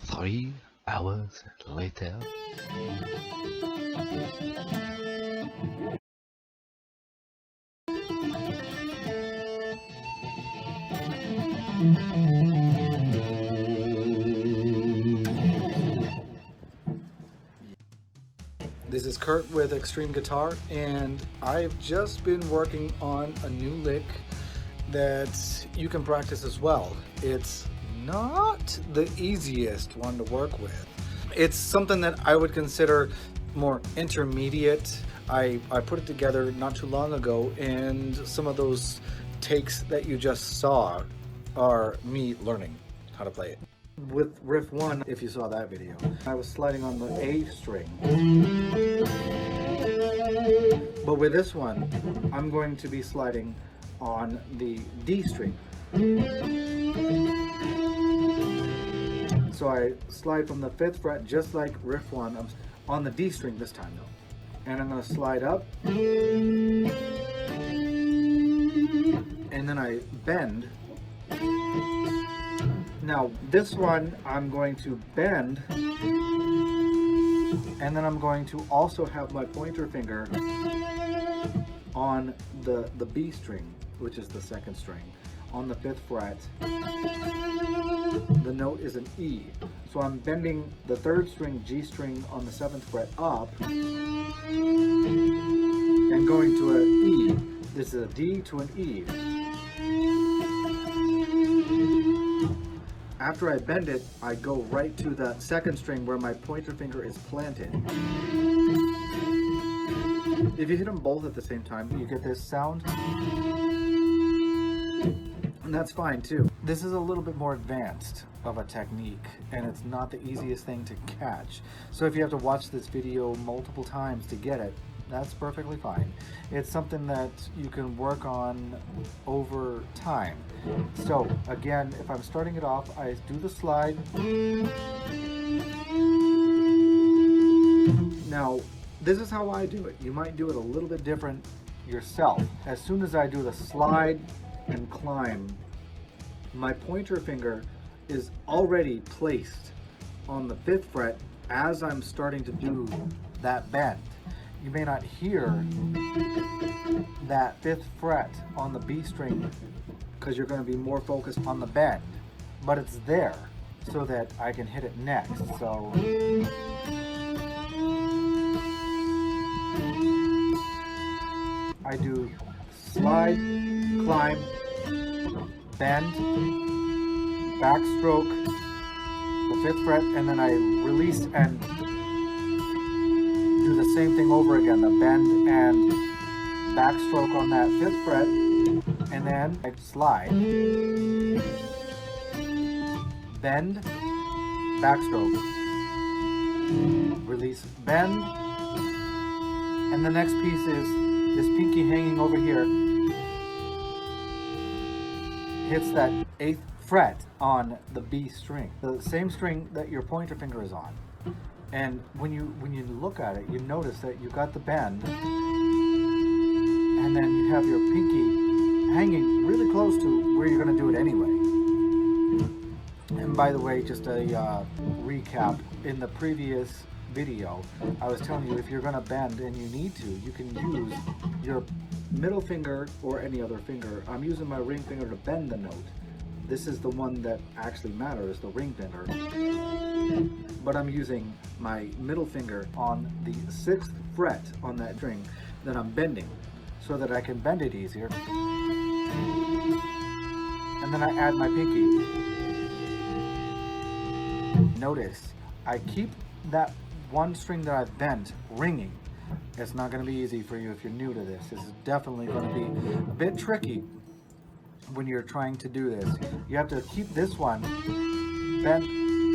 Three hours later. This is Kurt with Axtreme-Guitar, and I've just been working on a new lick that you can practice as well. It's not the easiest one to work with. It's something that I would consider more intermediate. I put it together not too long ago, and some of those takes that you just saw are me learning how to play it. With riff 1, if you saw that video, I was sliding on the A string. But with this one, I'm going to be sliding on the D string. So I slide from the 5th fret just like riff 1. I'm on the D string this time though. And I'm going to slide up. And then I bend. Now this one I'm going to bend, and then I'm going to also have my pointer finger on the B string, which is the 2nd string, on the 5th fret. The note is an E. So I'm bending the 3rd string G string on the 7th fret up and going to an E. This is a D to an E. After I bend it, I go right to the 2nd string where my pointer finger is planted. If you hit them both at the same time, you get this sound. And that's fine too. This is a little bit more advanced of a technique, and it's not the easiest thing to catch. So if you have to watch this video multiple times to get it, that's perfectly fine. It's something that you can work on over time. So again, if I'm starting it off, I do the slide. Now, this is how I do it. You might do it a little bit different yourself. As soon as I do the slide and climb, my pointer finger is already placed on the 5th fret as I'm starting to do that bend. You may not hear that 5th fret on the B string because you're going to be more focused on the bend, but it's there so that I can hit it next. So I do slide, climb, bend, backstroke, the 5th fret, and then I release and do the same thing over again, the bend and backstroke on that 5th fret, and then I slide, bend, backstroke, release, bend, and the next piece is this pinky hanging over here hits that 8th fret on the B string, the same string that your pointer finger is on. And when you look at it, you notice that you got the bend, and then you have your pinky hanging really close to where you're going to do it anyway. And by the way, just a recap, in the previous video, I was telling you if you're going to bend and you need to, you can use your middle finger or any other finger. I'm using my ring finger to bend the note. This is the one that actually matters, the ring finger. But I'm using my middle finger on the 6th fret on that string that I'm bending so that I can bend it easier. And then I add my pinky. Notice, I keep that one string that I've bent ringing. It's not going to be easy for you if you're new to this. This is definitely going to be a bit tricky when you're trying to do this. You have to keep this one bent,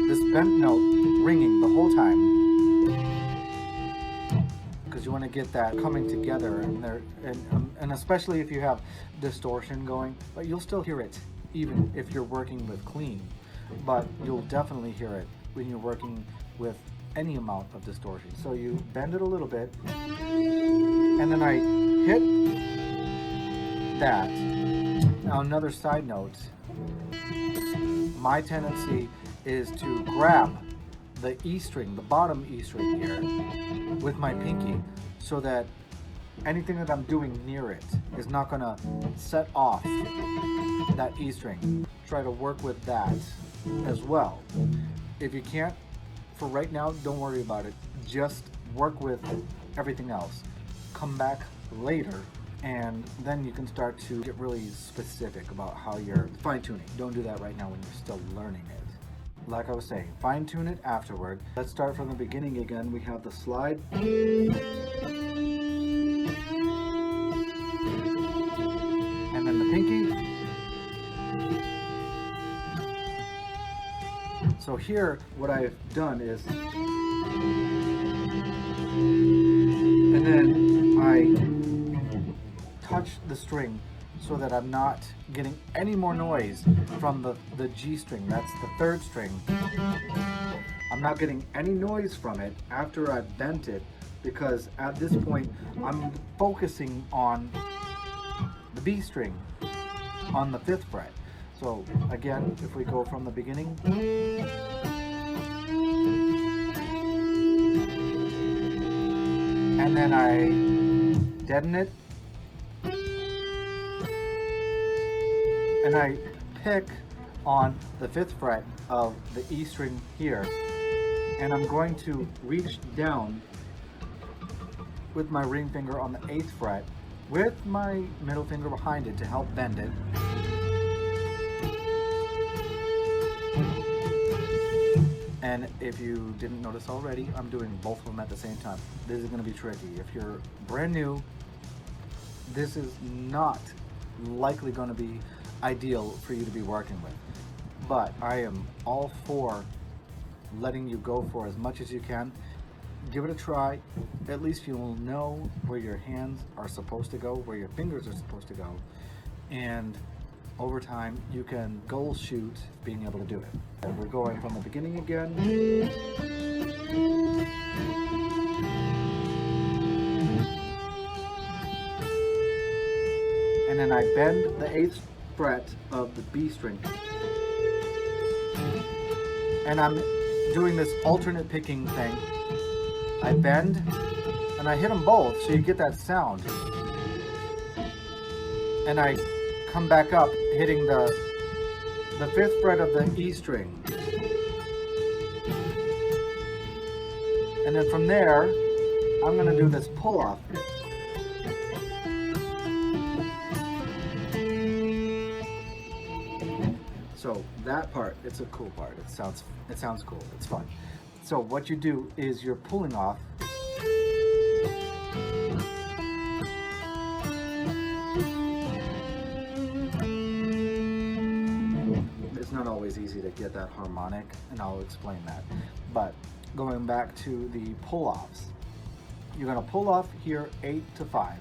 this bent note ringing the whole time, because you want to get that coming together, and especially if you have distortion going, but you'll still hear it even if you're working with clean. but you'll definitely hear it when you're working with any amount of distortion. So you bend it a little bit, and then I hit that. Now another side note, my tendency is to grab the E string, the bottom E string here, with my pinky, so that anything that I'm doing near it is not gonna set off that E string. Try to work with that as well. If you can't, for right now, don't worry about it. Just work with everything else. Come back later, and then you can start to get really specific about how you're fine-tuning. Don't do that right now when you're still learning it. Like I was saying, fine-tune it afterward. Let's start from the beginning again. We have the slide. And then the pinky. So here, what I've done is, and then I touch the string so that I'm not getting any more noise from the G string. That's the third string. I'm not getting any noise from it after I've bent it, because at this point I'm focusing on the B string on the 5th fret. So again, if we go from the beginning, and then I deaden it, and I pick on the 5th fret of the E string here, and I'm going to reach down with my ring finger on the 8th fret with my middle finger behind it to help bend it. And if you didn't notice already, I'm doing both of them at the same time. This is going to be tricky. If you're brand new, this is not likely going to be ideal for you to be working with. But I am all for letting you go for as much as you can. Give it a try. At least you will know where your hands are supposed to go, where your fingers are supposed to go. And over time, you can goal shoot being able to do it. And we're going from the beginning again. And then I bend the 8th fret of the B string. And I'm doing this alternate picking thing. I bend and I hit them both so you get that sound. And I come back up hitting the 5th fret of the E string. And then from there, I'm going to do this pull off. So that part, it's a cool part. It sounds cool. It's fun. So what you do is you're pulling off. It's not always easy to get that harmonic, and I'll explain that. But going back to the pull-offs, you're going to pull off here 8 to 5.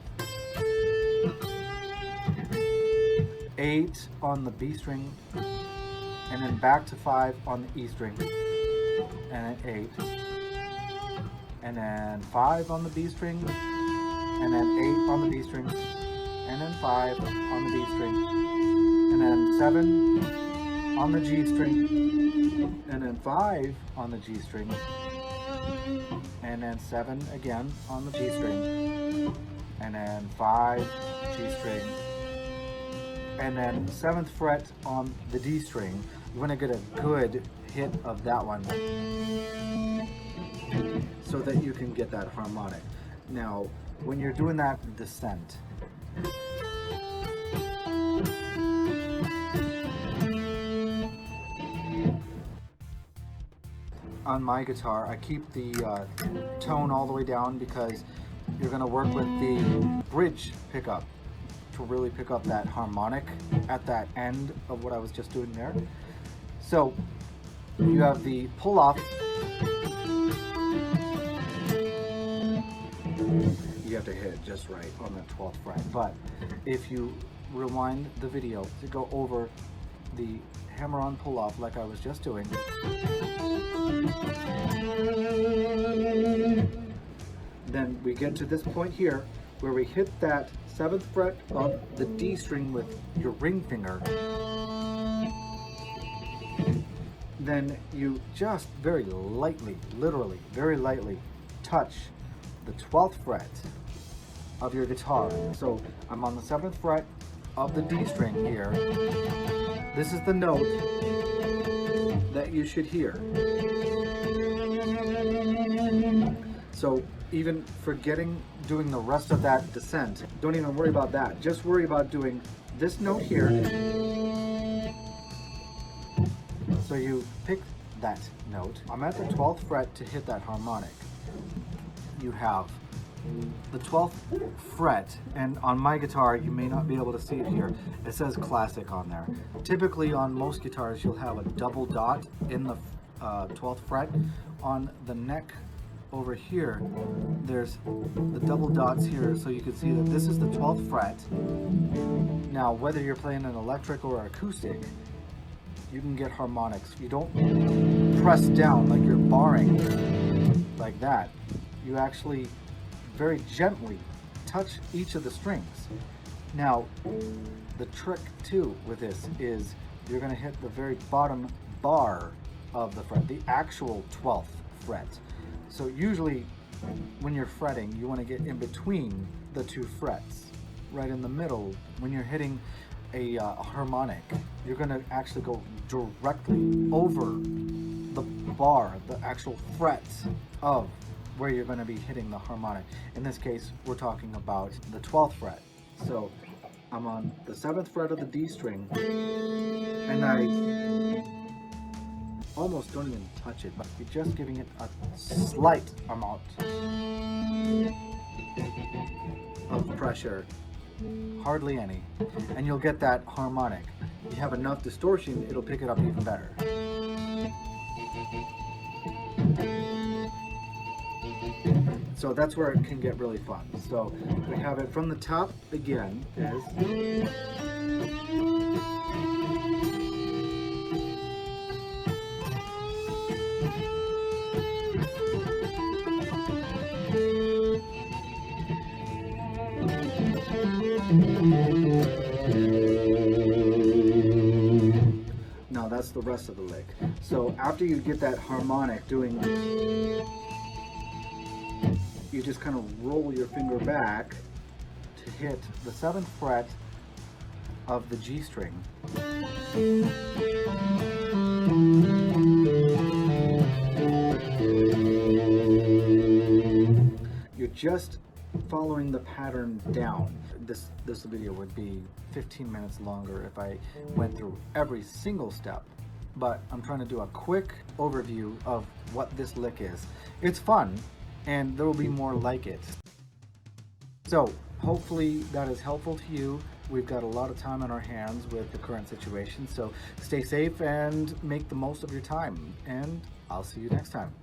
8 on the B string, and then back to 5 on the E string, and then 8, and then 5 on the B string, and then 8 on the B string, and then 5 on the B string, and then 7 on the G string, and then 5 on the G string, and then 7 again on the G string, and then 5 G string, and then 7th fret on the D string. You want to get a good hit of that one so that you can get that harmonic. Now, when you're doing that descent, on my guitar, I keep the tone all the way down because you're going to work with the bridge pickup to really pick up that harmonic at that end of what I was just doing there. So you have the pull off. You have to hit it just right on the 12th fret. But if you rewind the video to go over the hammer on pull off like I was just doing. Then we get to this point here where we hit that 7th fret of the D string with your ring finger. Then you just very lightly, literally very lightly, touch the 12th fret of your guitar. So I'm on the 7th fret of the D string here. This is the note that you should hear. So even forgetting doing the rest of that descent, don't even worry about that. Just worry about doing this note here. So you pick that note. I'm at the 12th fret to hit that harmonic. You have the 12th fret, and on my guitar, you may not be able to see it here, it says classic on there. Typically on most guitars, you'll have a double dot in the 12th fret. On the neck over here, there's the double dots here, so you can see that this is the 12th fret. Now, whether you're playing an electric or acoustic, you can get harmonics. You don't press down like you're barring like that. You actually very gently touch each of the strings. Now, the trick too with this is you're going to hit the very bottom bar of the fret, the actual 12th fret. So usually when you're fretting, you want to get in between the two frets. Right in the middle, when you're hitting a harmonic, you're going to actually go directly over the bar, the actual fret of where you're going to be hitting the harmonic. In this case, we're talking about the 12th fret. So I'm on the 7th fret of the D string, and I almost don't even touch it, but you're just giving it a slight amount of pressure, hardly any, and you'll get that harmonic. If you have enough distortion, it'll pick it up even better. So that's where it can get really fun. So we have it from the top again is now that's the rest of the lick. So after you get that harmonic doing, you just kind of roll your finger back to hit the 7th fret of the G string. You're just following the pattern down. This video would be 15 minutes longer if I went through every single step, but I'm trying to do a quick overview of what this lick is. It's fun, and there will be more like it. So hopefully that is helpful to you. We've got a lot of time on our hands with the current situation, so stay safe and make the most of your time, and I'll see you next time.